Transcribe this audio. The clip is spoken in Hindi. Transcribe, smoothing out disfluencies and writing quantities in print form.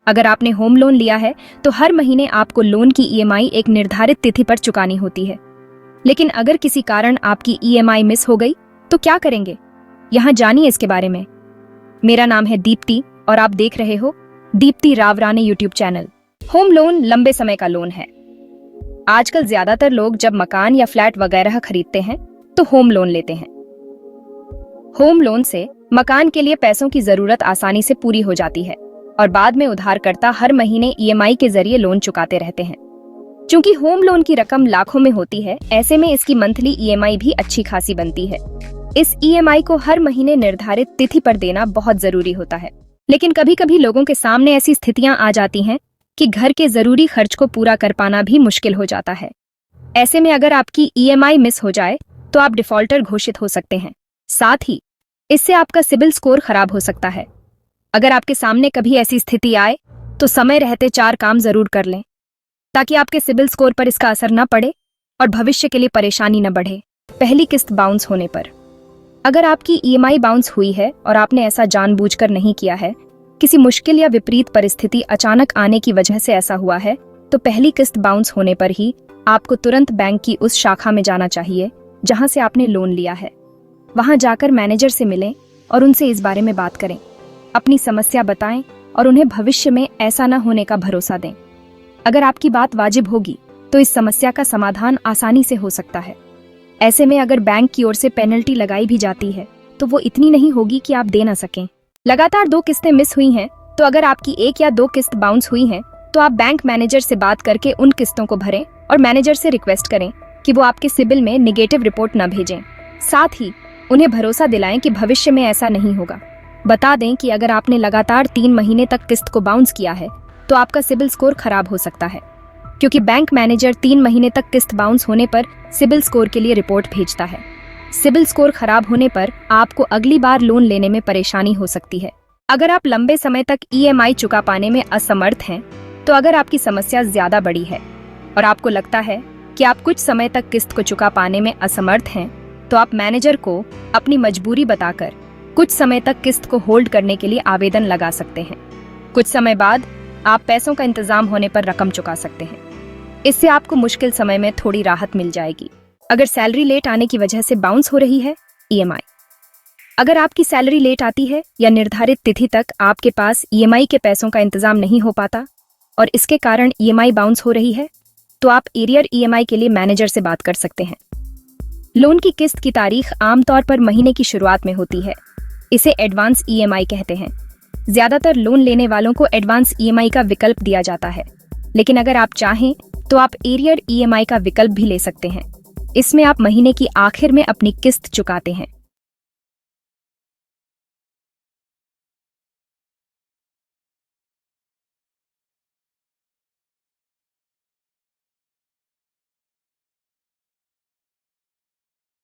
अगर आपने होम लोन लिया है तो हर महीने आपको लोन की ईएमआई एक निर्धारित तिथि पर चुकानी होती है। लेकिन अगर किसी कारण आपकी ईएमआई मिस हो गई तो क्या करेंगे? यहाँ जानिए इसके बारे में। मेरा नाम है दीप्ति और आप देख रहे हो Deepti Rawrane YouTube channel. Home loan लंबे समय का लोन है। आजकल ज्यादातर लोग जब मकान या फ्लैट वगैरह खरीदते हैं तो होम लोन लेते हैं। होम लोन से मकान के लिए पैसों की जरूरत आसानी से पूरी हो जाती है और बाद में उधारकर्ता हर महीने ईएमआई के जरिए लोन चुकाते रहते हैं। क्योंकि होम लोन की रकम लाखों में होती है, ऐसे में इसकी मंथली ईएमआई भी अच्छी खासी बनती है। इस ईएमआई को हर महीने निर्धारित तिथि पर देना बहुत जरूरी होता है। लेकिन कभी कभी लोगों के सामने ऐसी स्थितियां आ जाती हैं कि घर के जरूरी खर्च को पूरा कर पाना भी मुश्किल हो जाता है। ऐसे में अगर आपकी ईएमआई मिस हो जाए तो आप डिफॉल्टर घोषित हो सकते हैं। साथ ही इससे आपका सिबिल स्कोर खराब हो सकता है। अगर आपके सामने कभी ऐसी स्थिति आए तो समय रहते 4 काम जरूर कर लें ताकि आपके सिबिल स्कोर पर इसका असर न पड़े और भविष्य के लिए परेशानी न बढ़े। पहली किस्त बाउंस होने पर। अगर आपकी ईएमआई बाउंस हुई है और आपने ऐसा जानबूझकर नहीं किया है, किसी मुश्किल या विपरीत परिस्थिति अचानक आने की वजह से ऐसा हुआ है, तो पहली किस्त बाउंस होने पर ही आपको तुरंत बैंक की उस शाखा में जाना चाहिए जहां से आपने लोन लिया है। वहां जाकर मैनेजर से मिलें और उनसे इस बारे में बात करें। अपनी समस्या बताएं और उन्हें भविष्य में ऐसा न होने का भरोसा दें। अगर आपकी बात वाजिब होगी तो इस समस्या का समाधान आसानी से हो सकता है। ऐसे में अगर बैंक की ओर से पेनल्टी लगाई भी जाती है तो वो इतनी नहीं होगी कि आप दे ना सकें। लगातार 2 किस्तें मिस हुई हैं तो अगर आपकी 1 या 2 किस्त बाउंस हुई हैं तो आप बैंक मैनेजर से बात करके उन किस्तों को भरें और मैनेजर से रिक्वेस्ट करें कि वो आपके सिबिल में नेगेटिव रिपोर्ट न भेजें। साथ ही उन्हें भरोसा दिलाएं कि भविष्य में ऐसा नहीं होगा। बता दें कि अगर आपने लगातार 3 महीने तक किस्त को बाउंस किया है तो आपका सिबिल स्कोर खराब हो सकता है, क्योंकि बैंक मैनेजर 3 महीने तक किस्त बाउंस होने पर सिबिल स्कोर के लिए रिपोर्ट भेजता है। सिबिल स्कोर खराब होने पर आपको अगली बार लोन लेने में परेशानी हो सकती है। अगर आप लंबे समय तक ईएमआई चुका पाने में असमर्थ हैं, तो अगर आपकी समस्या ज्यादा बड़ी है और आपको लगता है कि आप कुछ समय तक किस्त को चुका पाने में असमर्थ हैं, तो आप मैनेजर को अपनी मजबूरी बताकर कुछ समय तक किस्त को होल्ड करने के लिए आवेदन लगा सकते हैं। कुछ समय बाद आप पैसों का इंतजाम होने पर रकम चुका सकते हैं। इससे आपको मुश्किल समय में थोड़ी राहत मिल जाएगी। अगर सैलरी लेट आने की वजह से बाउंस हो रही है ईएमआई। अगर आपकी सैलरी लेट आती है या निर्धारित तिथि तक आपके पास ईएमआई के पैसों का इंतजाम नहीं हो पाता और इसके कारण ईएमआई बाउंस हो रही है, तो आप एरियर ईएमआई के लिए मैनेजर से बात कर सकते हैं। लोन की किस्त की तारीख आमतौर पर महीने की शुरुआत में होती है। इसे एडवांस ईएमआई कहते हैं। ज्यादातर लोन लेने वालों को एडवांस ईएमआई का विकल्प दिया जाता है, लेकिन अगर आप चाहें तो आप एरियर ईएमआई का विकल्प भी ले सकते हैं। इसमें आप महीने की आखिर में अपनी किस्त चुकाते हैं।